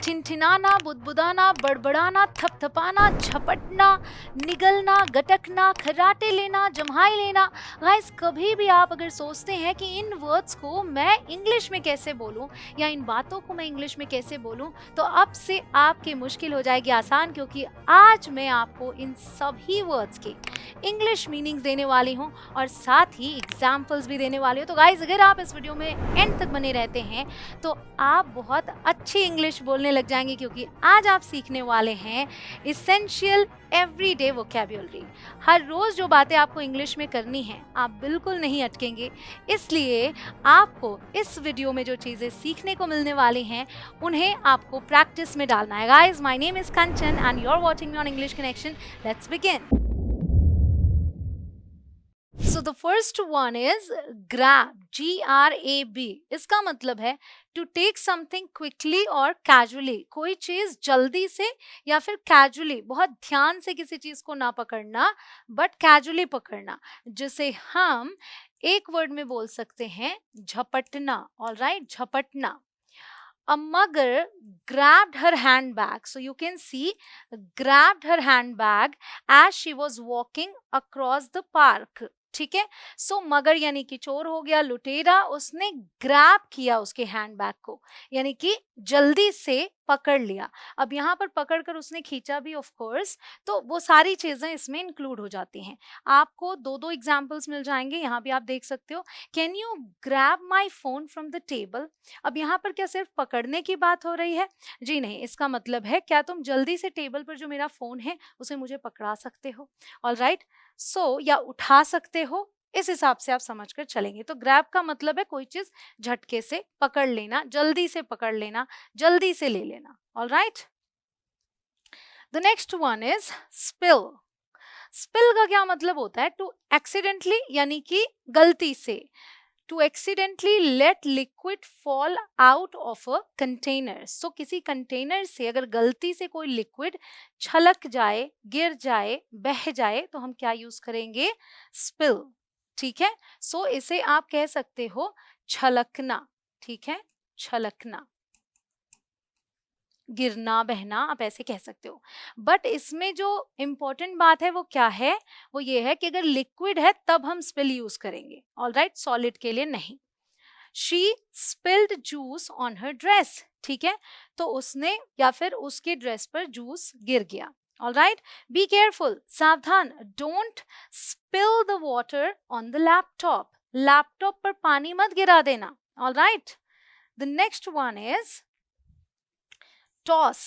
ठिनठिनाना, बुदबुदाना, बड़बड़ाना, थपथपाना, झपटना, निगलना, गटकना, खर्राटे लेना, जम्हाई लेना। गाइस कभी भी आप अगर सोचते हैं कि इन वर्ड्स को मैं इंग्लिश में कैसे बोलूं या इन बातों को मैं इंग्लिश में कैसे बोलूं, तो अब से आपकी मुश्किल हो जाएगी आसान, क्योंकि आज मैं आपको इन सभी वर्ड्स के इंग्लिश मीनिंग्स देने वाली हूँ और साथ ही एग्जाम्पल्स भी देने वाली हूँ। तो गाइस अगर आप इस वीडियो में एंड तक बने रहते हैं तो आप बहुत अच्छी इंग्लिश बोलने लग जाएंगे, क्योंकि आज आप सीखने वाले हैं इसेंशियल एवरीडे वोकैब्युलरी। हर रोज जो बातें आपको इंग्लिश में करनी है आप बिल्कुल नहीं अटकेंगे, इसलिए आपको इस वीडियो में जो चीजें सीखने को मिलने वाली हैं उन्हें आपको प्रैक्टिस में डालना है। Guys my name is Kanchan and you are watching me on English connection. Let's begin. So the first one is grab, G-R-A-B। इसका मतलब है to take something quickly और casually। कोई चीज जल्दी से या फिर casually, बहुत ध्यान से किसी चीज को ना पकड़ना but casually पकड़ना, जिसे हम एक वर्ड में बोल सकते हैं झपटना। Alright, झपटना। A mugger grabbed her handbag. So you can see grabbed her handbag as she was walking across the park. ठीक है, सो मगर यानी कि चोर हो गया, लुटेरा, उसने ग्रैब किया उसके हैंडबैग को, यानी कि जल्दी से पकड़ लिया। अब यहाँ पर पकड़ कर उसने खींचा भी ऑफ कोर्स, तो वो सारी चीजें इसमें इंक्लूड हो जाती हैं। आपको दो दो एग्जांपल्स मिल जाएंगे, यहाँ भी आप देख सकते हो। Can you grab my phone from the table. अब यहाँ पर क्या सिर्फ पकड़ने की बात हो रही है? जी नहीं, इसका मतलब है क्या तुम जल्दी से टेबल पर जो मेरा फोन है उसे मुझे पकड़ा सकते हो। ऑलराइट, सो या उठा सकते हो, इस हिसाब से आप समझकर चलेंगे। तो ग्रैब का मतलब है कोई चीज झटके से पकड़ लेना, जल्दी से पकड़ लेना, जल्दी से ले लेना। Alright, the next one is spill. Spill का क्या मतलब होता है? टू एक्सीडेंटली, यानी कि गलती से, to accidentally let liquid fall out of a container। so किसी कंटेनर से अगर गलती से कोई लिक्विड छलक जाए, गिर जाए, बह जाए, तो हम क्या यूज करेंगे? स्पिल। ठीक है, सो इसे आप कह सकते हो छलकना। ठीक है, छलकना, गिरना, बहना, आप ऐसे कह सकते हो। बट इसमें जो इंपॉर्टेंट बात है वो क्या है? वो ये है कि अगर लिक्विड है तब हम स्पिल यूज करेंगे। ऑलराइट, सॉलिड के लिए नहीं। She spilled juice on her dress. ठीक है, तो उसने या फिर उसके ड्रेस पर जूस गिर गया। ऑलराइट, बी केयरफुल, सावधान, don't spill the water on the laptop. Laptop पर पानी मत गिरा देना। Alright, the next one is toss.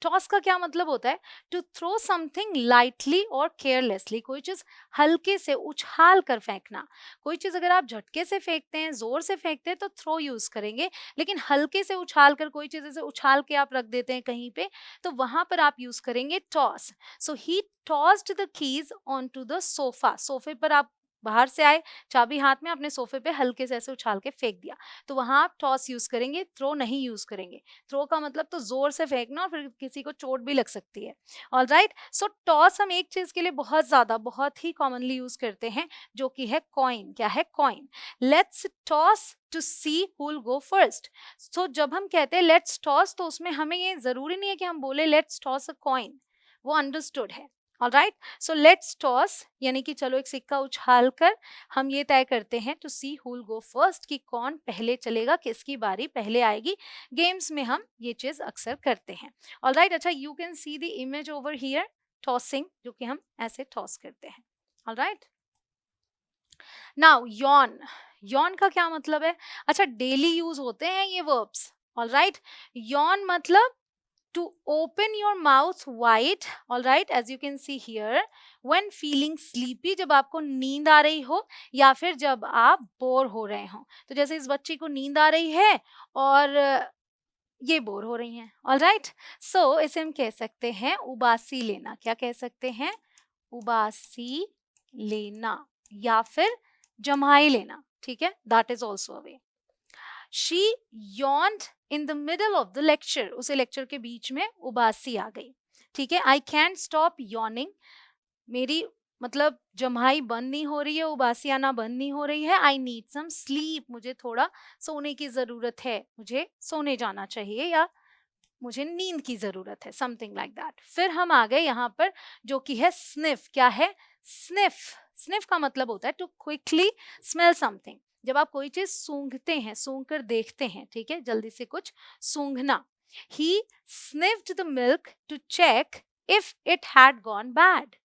Toss का क्या मतलब होता है? टू थ्रो समथिंग लाइटली और केयरलेसली। कोई चीज हल्के से उछाल कर फेंकना। कोई चीज अगर आप झटके से फेंकते हैं, जोर से फेंकते हैं, तो थ्रो यूज करेंगे, लेकिन हल्के से उछाल कर, कोई चीज ऐसे उछाल के आप रख देते हैं कहीं पे, तो वहां पर आप यूज करेंगे toss. So he tossed the keys on to the sofa. सोफे पर आप बाहर से आए, चाबी हाथ में, अपने सोफे पे हल्के से ऐसे उछाल के फेंक दिया, तो वहां आप टॉस यूज करेंगे, थ्रो नहीं यूज करेंगे। थ्रो का मतलब तो जोर से फेंकना और फिर किसी को चोट भी लग सकती है। ऑलराइट, सो टॉस हम एक चीज के लिए बहुत ज्यादा, बहुत ही कॉमनली यूज करते हैं, जो कि है कॉइन। क्या है? Coin. Let's toss to see who will go first. So जब हम कहते हैं लेट्स टॉस, तो उसमें हमें ये जरूरी नहीं है कि हम बोले लेट्स टॉस अ कॉइन, वो अंडरस्टूड है। ऑलराइट, सो लेट्स टॉस यानी कि चलो एक सिक्का उछाल कर हम ये तय करते हैं to see who will go first, कि कौन पहले चलेगा, किसकी बारी पहले आएगी। गेम्स में हम ये चीज अक्सर करते हैं। ऑलराइट, अच्छा, you can see the image over here, tossing, जो कि हम ऐसे टॉस करते हैं। Alright, now Yon. यॉन का क्या मतलब है? अच्छा, डेली यूज होते हैं ये वर्ब्स। ऑलराइट, यॉन मतलब to open your mouth wide, all right, as you can see here, when feeling sleepy, जब आपको नींद आ रही हो या फिर जब आप बोर हो रहे हो। तो जैसे इस बच्ची को नींद आ रही है और ये बोर हो रही हैं। ऑल राइट, सो इसे हम कह सकते हैं उबासी लेना। क्या कह सकते हैं? उबासी लेना या फिर जम्हाई लेना। ठीक है, that is also a way. She yawned in the middle of the lecture। उसे लेक्चर के बीच में उबासी आ गई। ठीक है, I can't stop yawning। मेरी मतलब जम्हाई बंद नहीं हो रही है, उबासी आना बंद नहीं हो रही है। I need some sleep। मुझे थोड़ा सोने की जरूरत है, मुझे सोने जाना चाहिए या मुझे नींद की जरूरत है, समथिंग लाइक दैट। फिर हम आ गए यहाँ पर जो कि है स्निफ। क्या है? स्निफ। स्निफ का मतलब होता है टू क्विकली स्मेल समथिंग। जब आप कोई चीज सूंघते हैं, सूंघ कर देखते हैं, ठीक है, जल्दी से कुछ सूंघना। He sniffed the milk to check if it had gone bad.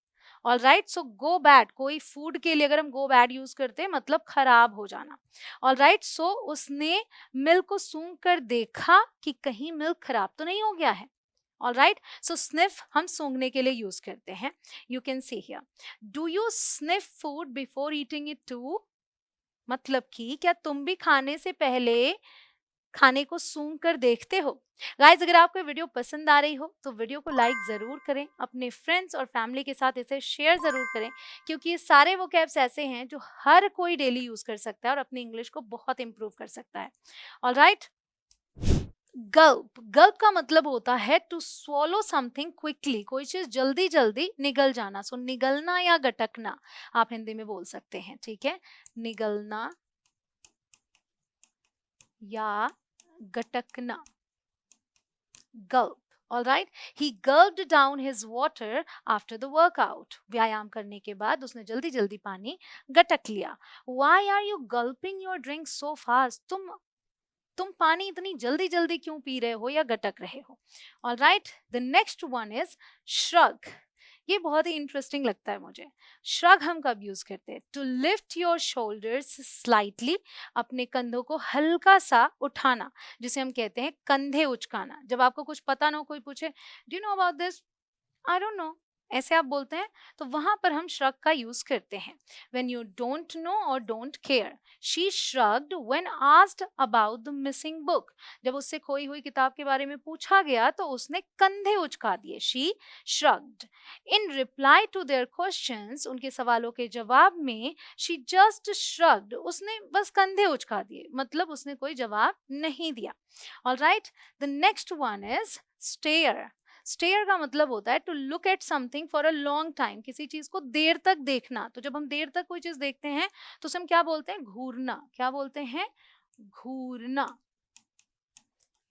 All right, so go bad, कोई फूड के लिए अगर हम गो बैड यूज करते हैं मतलब खराब हो जाना। ऑल राइट, सो उसने मिल्क को सूंघ कर देखा कि कहीं मिल्क खराब तो नहीं हो गया है। ऑल राइट, सो स्निफ हम सूंघने के लिए यूज करते हैं। You can see here, do you sniff food before eating it too? मतलब कि क्या तुम भी खाने से पहले खाने को सूंघ कर देखते हो? गाइज, अगर आपको वीडियो पसंद आ रही हो तो वीडियो को लाइक जरूर करें, अपने फ्रेंड्स और फैमिली के साथ इसे शेयर जरूर करें, क्योंकि ये सारे वोकैब्स ऐसे हैं जो हर कोई डेली यूज कर सकता है और अपनी इंग्लिश को बहुत इंप्रूव कर सकता है। ऑलराइट, गल्प। गल्प का मतलब होता है टू स्वॉलो समथिंग क्विकली, कोई चीज जल्दी जल्दी निगल जाना। सो निगलना या गटकना आप हिंदी में बोल सकते हैं, ठीक है, निगलना या गटकना, गल्प। All right, he gulped down his water after the workout. व्यायाम करने के बाद उसने जल्दी जल्दी पानी गटक लिया। Why are you gulping your drink so fast? तुम पानी इतनी जल्दी जल्दी क्यों पी रहे हो या गटक रहे हो? All right, the next one is shrug. ये बहुत ही इंटरेस्टिंग लगता है मुझे। श्रग हम कब यूज करते हैं? To lift your shoulders slightly, अपने कंधों को हल्का सा उठाना, जिसे हम कहते हैं कंधे उचकाना। जब आपको कुछ पता ना हो, कोई पूछे do you know about this, I don't no, ऐसे आप बोलते हैं, तो वहां पर हम श्रग का यूज करते हैं। व्हेन यू डोंट नो और don't care. She shrugged when asked about the missing book. जब उससे खोई हुई किताब के बारे में पूछा गया तो उसने कंधे उचका दिए। She shrugged. In reply to their questions, उनके सवालों के जवाब में, शी जस्ट श्रग्ड, उसने बस कंधे उचका दिए, मतलब उसने कोई जवाब नहीं दिया। Alright, the next one is stare. Stare का मतलब होता है to look at something for a long time, किसी चीज को देर तक देखना। तो जब हम देर तक कोई चीज देखते हैं तो उसे हम क्या बोलते हैं? घूरना। क्या बोलते हैं? घूरना।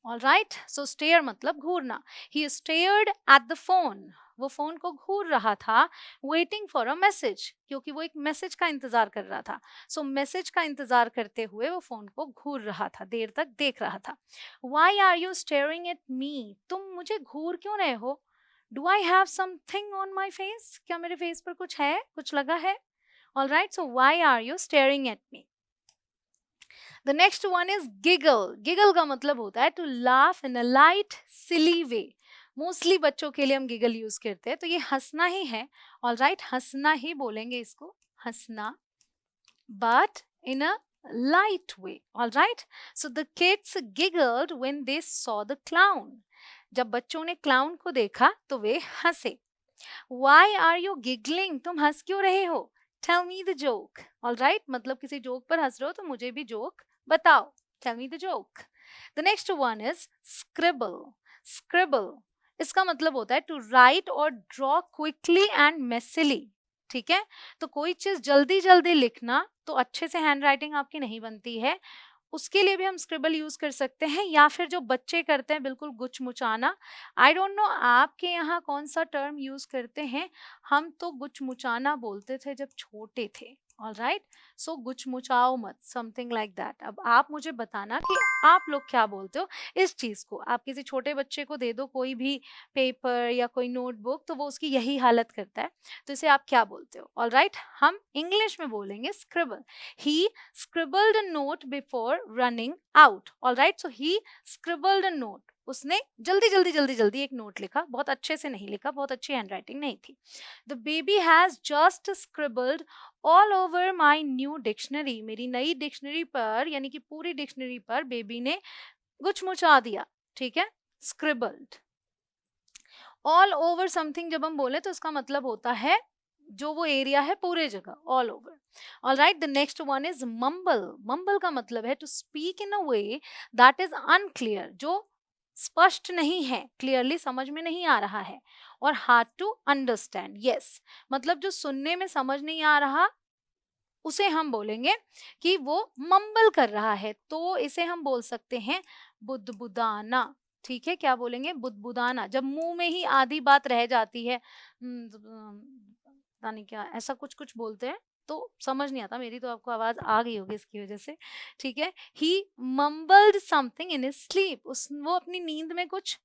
ऑल राइट, सो स्टेयर मतलब घूरना। ही स्टेयर्ड एट द फोन, वो फोन को घूर रहा था। वेटिंग फॉर अ मैसेज, क्योंकि वो एक मैसेज का इंतजार कर रहा था। सो मैसेज का इंतजार करते हुए वो फोन को घूर रहा था, देर तक देख रहा था। Why are you staring at me? तुम मुझे घूर क्यों रहे हो? Do I have something on my face? क्या मेरे फेस पर कुछ है, कुछ लगा है? All right, so why are you staring at me? The next one is giggle. Giggle का मतलब होता है to laugh in a light, silly way. Mostly बच्चों के लिए हम गिगल यूज करते हैं, तो ये हंसना ही है। ऑल राइट, हंसना ही बोलेंगे इसको, हंसना, but in a light way. All right, so the kids giggled when they saw the clown. जब बच्चों ने क्लाउन को देखा तो वे हंसे। Why are you giggling? तुम हंस क्यों रहे हो? Tell me the joke. All right, मतलब किसी जोक पर हंस रहे हो तो मुझे भी जोक बताओ। Tell me the joke. The next one is scribble. Scribble इसका मतलब होता है to write or draw quickly and messily. ठीक है, तो कोई चीज जल्दी जल्दी लिखना, तो अच्छे से हैंड राइटिंग आपकी नहीं बनती है, उसके लिए भी हम स्क्रिबल यूज कर सकते हैं। या फिर जो बच्चे करते हैं बिल्कुल गुचमुचाना, आई डोंट नो आपके यहाँ कौन सा टर्म यूज करते हैं, हम तो गुचमुचाना बोलते थे जब छोटे थे। ऑल राइट, सो गुचमुचाओ मत, समथिंग लाइक दैट। अब आप मुझे बताना कि आप लोग क्या बोलते हो इस चीज को। आप किसी छोटे बच्चे को दे दो कोई भी पेपर या कोई नोटबुक, तो वो उसकी यही हालत करता है, तो इसे आप क्या बोलते हो? ऑल राइट, हम इंग्लिश में बोलेंगे scribble. He scribbled a note before running out. All right, so he scribbled a note. उसने जल्दी एक नोट लिखा, बहुत अच्छे से नहीं लिखा, बहुत अच्छी हैंडराइटिंग नहीं थी। The baby has just scribbled all over my new dictionary. मेरी नई डिक्शनरी पर, यानी कि पूरी डिक्शनरी पर बेबी ने गुचमुचा दिया। ठीक है, scribbled. All over something जब हम बोले तो उसका मतलब होता है जो वो एरिया है पूरे जगह, all over. All right, the next one is mumble. Mumble का मतलब है to speak in a way that is unclear, जो स्पष्ट नहीं है, क्लियरली समझ में नहीं आ रहा है, और हार्ड टू अंडरस्टैंड। यस, मतलब जो सुनने में समझ नहीं आ रहा उसे हम बोलेंगे कि वो मम्बल कर रहा है, तो इसे हम बोल सकते हैं बुदबुदाना। ठीक है, क्या बोलेंगे? बुदबुदाना। जब मुंह में ही आधी बात रह जाती है, पता नहीं क्या ऐसा कुछ कुछ बोलते हैं, तो समझ नहीं आता। मेरी तो आपको आवाज आ गई होगी इसकी वजह से, ठीक है। ही mumbled something in his sleep, वो अपनी नींद में कुछ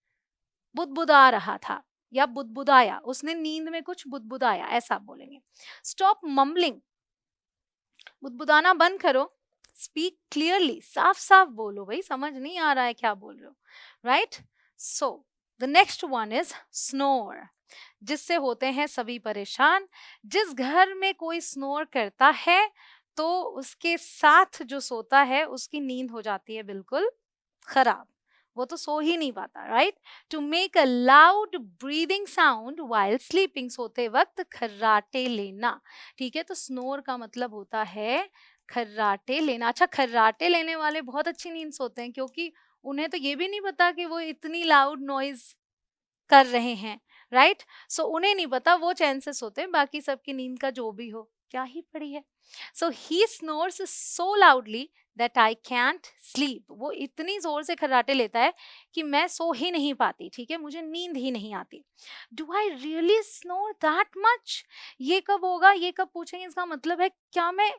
बुदबुदा रहा था या बुदबुदाया, उसने नींद में कुछ बुदबुदाया, ऐसा आप बोलेंगे। स्टॉप मम्बलिंग, बुदबुदाना बंद करो। स्पीक क्लियरली, साफ साफ बोलो भाई, समझ नहीं आ रहा है क्या बोल रहे हो, right. So the next one is snore, जिससे होते हैं सभी परेशान। जिस घर में कोई स्नोर करता है तो उसके साथ जो सोता है उसकी नींद हो जाती है बिल्कुल खराब, वो तो सो ही नहीं पाता, right. To make a loud breathing sound while sleeping, सोते वक्त खर्राटे लेना, ठीक है। तो स्नोर का मतलब होता है खर्राटे लेना। अच्छा, खर्राटे लेने वाले बहुत अच्छी नींद सोते हैं, क्योंकि उन्हें तो ये भी नहीं पता कि वो इतनी लाउड नॉइज कर रहे हैं, राइट। सो उन्हें नहीं पता, वो चैन से सोते हैं, बाकी सबकी नींद का जो भी हो क्या ही पड़ी है। So he snores so loudly that I can't sleep, वो इतनी जोर से खर्राटे लेता है कि मैं सो ही नहीं पाती, ठीक है, मुझे नींद ही नहीं आती। Do I really snore that much, ये कब होगा, ये कब पूछेंगे, इसका मतलब है क्या मैं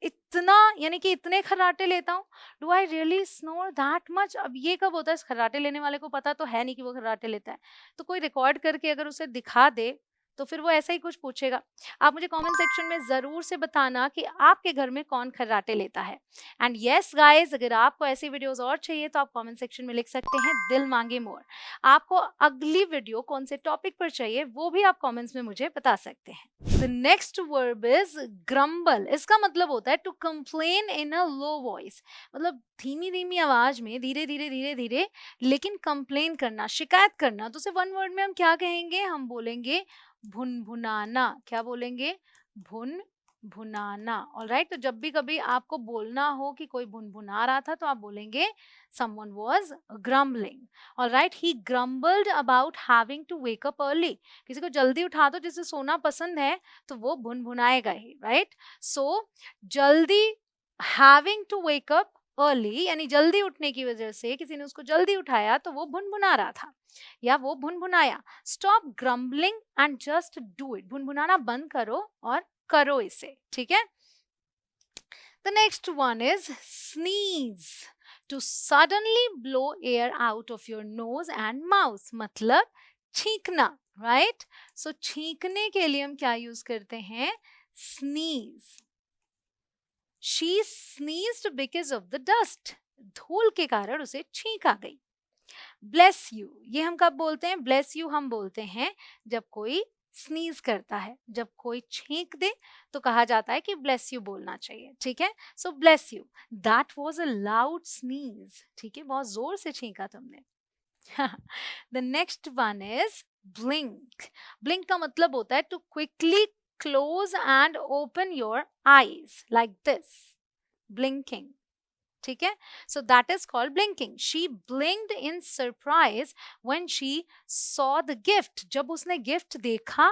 इतना, यानी कि इतने खर्राटे लेता हूँ। Do I really snore that much, अब ये कब होता है, इस खर्राटे लेने वाले को पता तो है नहीं कि वो खर्राटे लेता है, तो कोई रिकॉर्ड करके अगर उसे दिखा दे तो फिर वो ऐसा ही कुछ पूछेगा। आप मुझे कमेंट सेक्शन में जरूर से बताना कि आपके घर में कौन खर्राटे लेता है। एंड यस गाइस, अगर आपको ऐसी वीडियोस और चाहिए तो आप कमेंट सेक्शन में लिख सकते हैं दिल मांगे मोर। आपको अगली वीडियो कौन से टॉपिक पर चाहिए वो भी आप कमेंट्स में मुझे बता सकते हैं। The next verb is grumble, इसका मतलब होता है to complain in a low voice, मतलब धीमी धीमी आवाज में, धीरे धीरे धीरे धीरे, लेकिन कंप्लेन करना, शिकायत करना। तो उसे वन वर्ड में हम क्या कहेंगे, हम बोलेंगे भुनभुनाना। क्या बोलेंगे? भुनभुनाना। ऑलराइट, तो जब भी कभी आपको बोलना हो कि कोई भुनभुना रहा था तो आप बोलेंगे someone was grumbling. Alright, he grumbled about having to wake up early. किसी को जल्दी उठा दो, जिसे सोना पसंद है, तो वो भुनभुनाएगा ही, राइट। सो जल्दी, having to wake up early, यानी जल्दी उठने की वजह से किसी ने उसको जल्दी उठाया तो वो भुनभुना रहा था या वो भुनभुनाया। Stop grumbling and just do it, भुनभुनाना बंद करो और करो इसे, ठीक है। The next one is sneeze, to suddenly blow air out of your nose and mouth, मतलब छींकना, राइट। सो छींकने के लिए हम क्या यूज करते हैं? Sneeze. She sneezed because of the dust. धूल के कारण उसे छींक आ गई। Bless you, ये हम कब बोलते हैं? Bless you हम बोलते हैं जब कोई स्नीज करता है, जब कोई छींक दे तो कहा जाता है कि bless you बोलना चाहिए, ठीक है। So bless you, that was a loud sneeze, ठीक है, बहुत जोर से छींका तुमने। The next one is blink. Blink का मतलब होता है to quickly close and open your eyes like this, blinking, ठीक है। So that is called blinking. She blinked in surprise when she saw the gift. जब उसने गिफ्ट देखा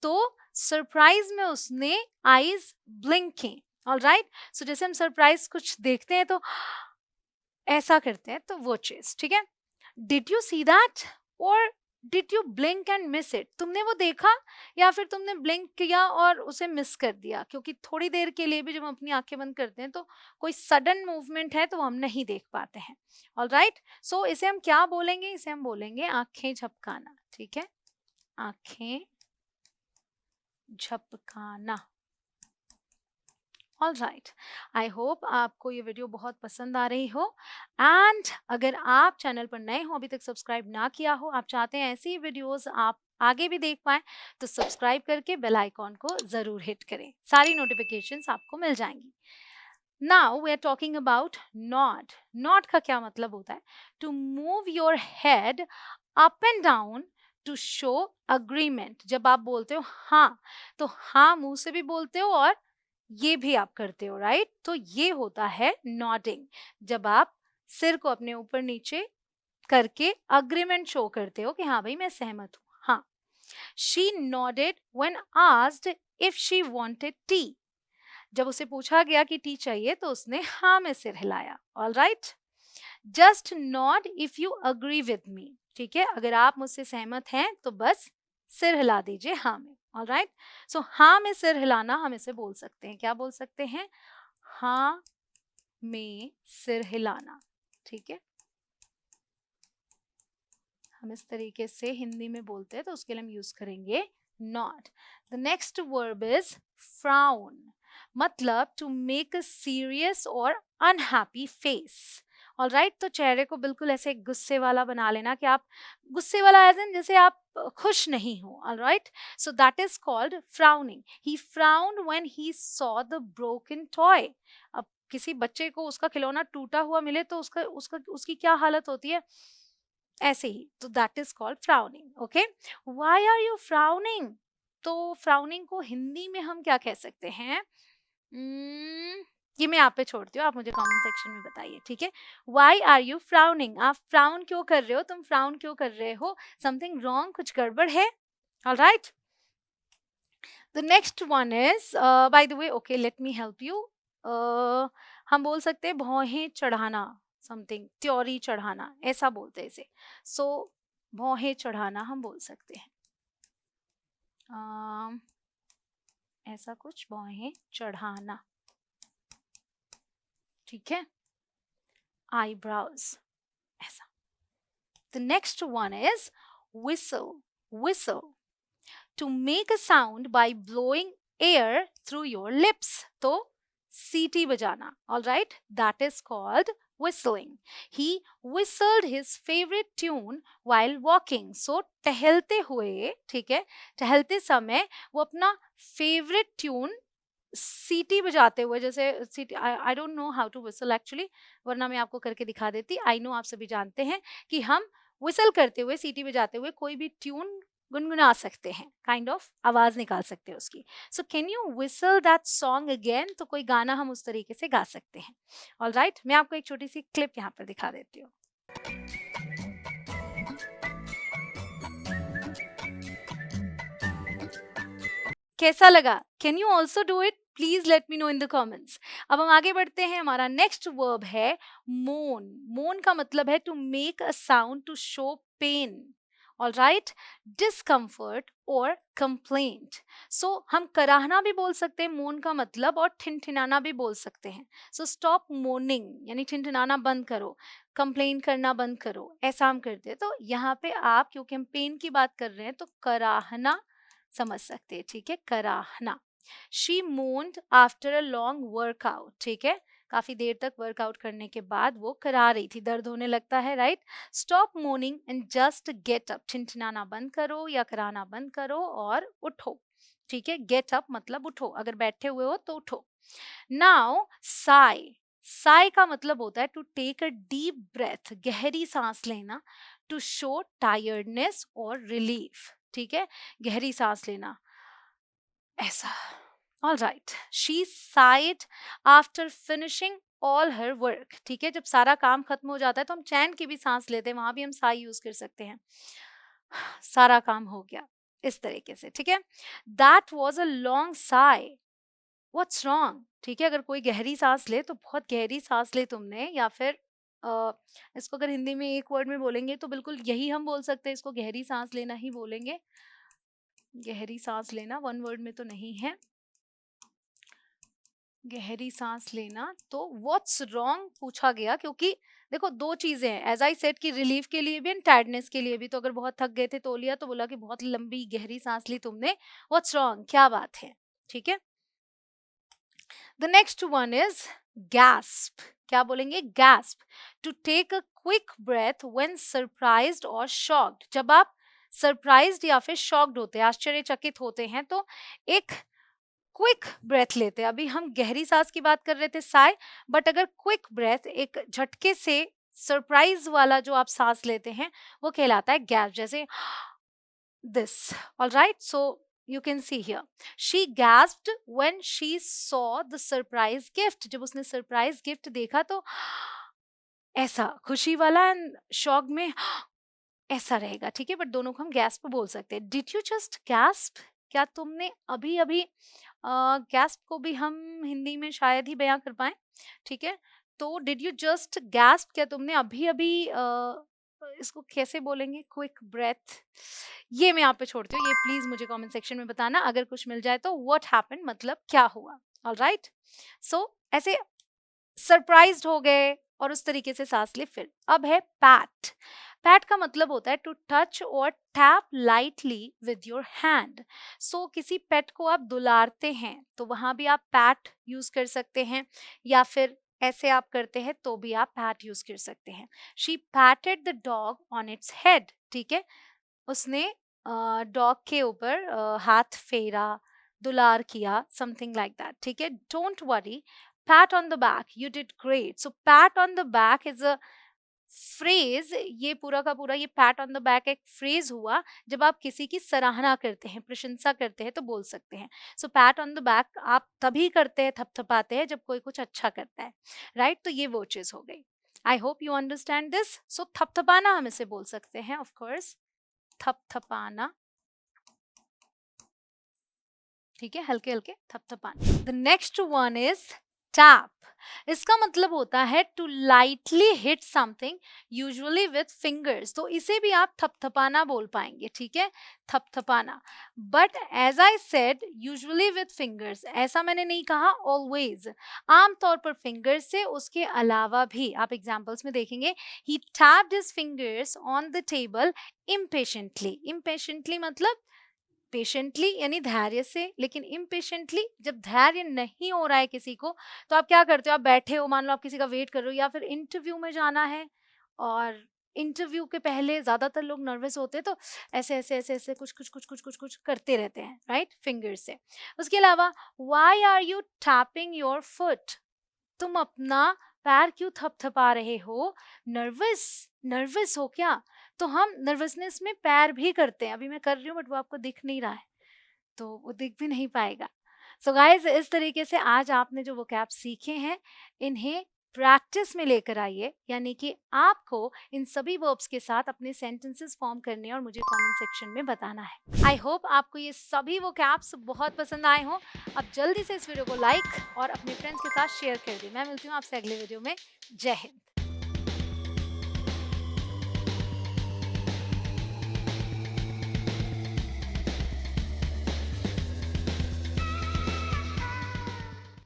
तो सरप्राइज में उसने eyes blink की, ऑलराइट। सो जैसे हम सरप्राइज कुछ देखते हैं तो ऐसा करते हैं, तो वो चीज, ठीक है। Did you see that or did you blink and miss it? तुमने वो देखा या फिर तुमने ब्लिंक किया और उसे मिस कर दिया, क्योंकि थोड़ी देर के लिए भी जब हम अपनी आंखें बंद करते हैं तो कोई सडन मूवमेंट है तो हम नहीं देख पाते हैं, ऑलराइट। सो इसे हम क्या बोलेंगे? इसे हम बोलेंगे आंखें झपकाना, ठीक है, आंखें झपकाना। ऑलराइट, आई होप आपको ये वीडियो बहुत पसंद आ रही हो। एंड अगर आप चैनल पर नए हो, अभी तक सब्सक्राइब ना किया हो, आप चाहते हैं ऐसी वीडियोस आप आगे भी देख पाएं, तो सब्सक्राइब करके बेल आइकॉन को जरूर हिट करें, सारी नोटिफिकेशंस आपको मिल जाएंगी। Now we are talking about nod. Nod का क्या मतलब होता है? To move your head up and down to show agreement. जब आप बोलते हो हाँ, तो हाँ मुंह से भी बोलते हो और ये भी आप करते हो, राइट। तो ये होता है नॉडिंग, जब आप सिर को अपने ऊपर नीचे करके अग्रीमेंट शो करते हो कि हाँ भाई मैं सहमत हूँ। हाँ, she nodded when asked if she wanted T. जब उसे पूछा गया कि टी चाहिए तो उसने हाँ में सिर हिलाया, alright. Just not if you agree with me, ठीक है, अगर आप मुझसे सहमत हैं तो बस सिर हिला दीजिए हाँ में। ऑलराइट, सो हाँ में सिर हिलाना हम इसे बोल सकते हैं, क्या बोल सकते हैं, हाँ में सिर हिलाना, ठीक है, हम इस तरीके से हिंदी में बोलते हैं तो उसके लिए हम यूज करेंगे not. The next verb is frown, मतलब टू मेक अ सीरियस और अनहैप्पी फेस। ऑलराइट, तो चेहरे को बिल्कुल ऐसे गुस्से वाला बना लेना कि आप गुस्से वाला एज इन जैसे आप खुश नहीं हो। Alright, so that is called frowning. He frowned when he saw the broken toy. अब किसी बच्चे को उसका खिलौना टूटा हुआ मिले तो उसका उसका उसकी क्या हालत होती है, ऐसे ही, तो that is called frowning. Okay, why are you frowning, तो फ्राउनिंग को हिंदी में हम क्या कह सकते हैं, ये मैं आप पे छोड़ती हूँ, आप मुझे कमेंट सेक्शन में बताइए, ठीक है। व्हाई आर यू फ्राउनिंग, आप फ्राउन क्यों कर रहे हो, तुम फ्राउन क्यों कर रहे हो, समथिंग रॉन्ग, कुछ गड़बड़ है। Alright, the next one is by the way, okay let me help you, हम बोल सकते हैं भौहें चढ़ाना, समथिंग त्योरी चढ़ाना, ऐसा बोलते हैं इसे। सो भौहें चढ़ाना हम बोल सकते हैं, ऐसा कुछ, भौहें चढ़ाना, ठीक है, आईब्राउज, ऐसा। The next one is whistle, whistle to make a sound by blowing air through your lips, तो सीटी बजाना। All right, that is called whistling. He whistled his favorite tune while walking. So टहलते हुए, ठीक है, टहलते समय वो अपना फेवरेट ट्यून सीटी बजाते हुए, जैसे सीटी, I don't know how to whistle actually, वरना मैं आपको करके दिखा देती। आई नो आप सभी जानते हैं कि हम विसल करते हुए, सीटी बजाते हुए कोई भी ट्यून गुनगुना सकते हैं, काइंड ऑफ आवाज निकाल सकते हैं उसकी। So can you whistle that song again, तो कोई गाना हम उस तरीके से गा सकते हैं। ऑलराइट, मैं आपको एक छोटी सी क्लिप यहाँ पर दिखा देती हूँ। कैसा लगा, can you also do it, please let me know in the comments. अब हम आगे बढ़ते हैं, हमारा नेक्स्ट वर्ब है मोन। मोन का मतलब है to make a sound to show pain, all right, discomfort और कंप्लेंट। सो हम कराहना भी बोल सकते हैं मोन का मतलब, और ठिनठिनाना भी बोल सकते हैं। सो स्टॉप मोनिंग, यानी ठिनठिनाना बंद करो, कंप्लेन करना बंद करो, ऐसा हम करते हैं। तो यहाँ पे आप, क्योंकि हम पेन की बात कर रहे हैं, तो कराहना समझ सकते हैं, ठीक है, कराहना। She moaned after a long workout, ठीक है, काफी देर तक वर्कआउट करने के बाद वो करा रही थी, दर्द होने लगता है, right. Stop moaning and just get up, ठिनठिनाना बंद करो या कराना बंद करो और उठो, ठीक है। गेट अप मतलब उठो, अगर बैठे हुए हो तो उठो। नाउ साई, साई का मतलब होता है to take a deep breath, गहरी सांस लेना, टू शो टायर्डनेस और रिलीफ, ठीक है, गहरी सांस लेना, ऐसा। All right, she sighed after finishing all her work, ठीक है, जब सारा काम खत्म हो जाता है तो हम चैन की भी सांस लेते हैं, वहां भी हम साई यूज कर सकते हैं, सारा काम हो गया, इस तरीके से, ठीक है। That was a long Sai, what's wrong, ठीक है, अगर कोई गहरी सांस ले तो बहुत गहरी सांस ले तुमने, या फिर इसको अगर हिंदी में एक वर्ड में बोलेंगे तो बिल्कुल यही हम बोल सकते हैं, इसको गहरी सांस लेना ही बोलेंगे। गहरी सांस लेना वन वर्ड में तो नहीं है, गहरी सांस लेना, तो व्हाट्स रॉन्ग पूछा गया, क्योंकि देखो दो चीजें हैं, एज आई सेड कि रिलीफ के लिए भी एंड टायर्डनेस के लिए भी। तो अगर बहुत थक गए थे तो लिया, तो बोला कि बहुत लंबी गहरी सांस ली तुमने, व्हाट्स रॉन्ग, क्या बात है, ठीक है। The next one is gasp, क्या बोलेंगे, gasp, to take a quick breath when surprised और शॉक्ड, जब आप सरप्राइज्ड या फिर शॉक्ड होते हैं, आश्चर्यचकित होते हैं, तो एक क्विक ब्रेथ लेते हैं। अभी हम गहरी सांस की बात कर रहे थे, साय, बट अगर क्विक ब्रेथ, एक झटके से सरप्राइज वाला जो आप सांस लेते हैं, वो कहलाता है गैप, जैसे this. All right, so you can see here, she gasped when she saw the surprise gift, जब उसने सरप्राइज गिफ्ट देखा तो ऐसा खुशी वाला, एंड शॉक में ऐसा रहेगा, ठीक है, बट दोनों को हम गैस्प बोल सकते हैं। डिड यू जस्ट गैस्प, क्या तुमने अभी अभी, गैस्प को भी हम हिंदी में शायद ही बयां कर पाए, ठीक है, तो डिड यू जस्ट गैस्प, क्या तुमने अभी अभी इसको कैसे बोलेंगे, क्विक ब्रेथ, ये मैं यहाँ पे छोड़ती हूँ, ये प्लीज मुझे कमेंट सेक्शन में बताना अगर कुछ मिल जाए तो, व्हाट हैपेंड मतलब क्या हुआ। ऑलराइट, सो ऐसे सरप्राइज्ड हो गए और उस तरीके से सांस ले। फिर अब है पैट। पैट का मतलब होता है टू टच और tap lightly with your hand. So किसी पेट को आप दुलारते हैं तो वहां भी आप पैट यूज कर सकते हैं, या फिर ऐसे आप करते हैं तो भी आप पैट यूज कर सकते हैं। She पैटेड the dog on its head, ठीक है, उसने डॉग के ऊपर हाथ फेरा, दुलार किया, समथिंग लाइक दैट, ठीक है। Don't worry, pat on the back, you did great. So pat on the back is a phrase, ये पूरा का पूरा ये pat on the back एक phrase हुआ जब आप किसी की सराहना करते हैं, प्रशंसा करते हैं तो बोल सकते हैं। So pat on the back आप तभी करते हैं, थपथपाते हैं जब कोई कुछ अच्छा करता है, राइट? तो ये वो चीज हो गई। I hope you understand this. So थपथपाना हम इसे बोल सकते हैं, ऑफ कोर्स, थपथपाना, ठीक है, हल्के हल्के थपथपाना। The next one is tap. इसका मतलब होता है to lightly hit something, usually with fingers. तो इसे भी आप थपथपाना बोल पाएंगे, ठीक है, थपथपाना। But as I said, usually with fingers, ऐसा मैंने नहीं कहा ऑलवेज, आमतौर पर फिंगर्स से, उसके अलावा भी आप एग्जाम्पल्स में देखेंगे। He tapped his fingers on the table impatiently. Impatiently मतलब पेशेंटली यानी धैर्य से, लेकिन इम्पेशेंटली जब धैर्य नहीं हो रहा है किसी को, तो आप क्या करते हो, आप बैठे हो, मान लो आप किसी का वेट कर रहे हो, या फिर इंटरव्यू में जाना है और इंटरव्यू के पहले ज्यादातर लोग नर्वस होते हैं तो ऐसे ऐसे ऐसे ऐसे कुछ कुछ कुछ कुछ कुछ कुछ करते रहते हैं, राइट, फिंगर्स से। उसके अलावा, why are you tapping your foot, तुम अपना पैर क्यों थपथपा रहे हो, नर्वस नर्वस हो क्या? तो हम नर्वसनेस में पैर भी करते हैं, अभी मैं कर रही हूँ बट वो आपको दिख नहीं रहा है, तो वो दिख भी नहीं पाएगा। सो गाइस, इस तरीके से आज आपने जो वोकैब सीखे हैं, इन्हें प्रैक्टिस में लेकर आइए, यानी कि आपको इन सभी वर्ब्स के साथ अपने सेंटेंसेस फॉर्म करने और मुझे कमेंट सेक्शन में बताना है। आई होप आपको ये सभी वोकैब्स बहुत पसंद आए हों। अब जल्दी से इस वीडियो को लाइक और अपने फ्रेंड्स के साथ शेयर कर दें। मैं मिलती हूँ आपसे अगले वीडियो में। जय हिंद।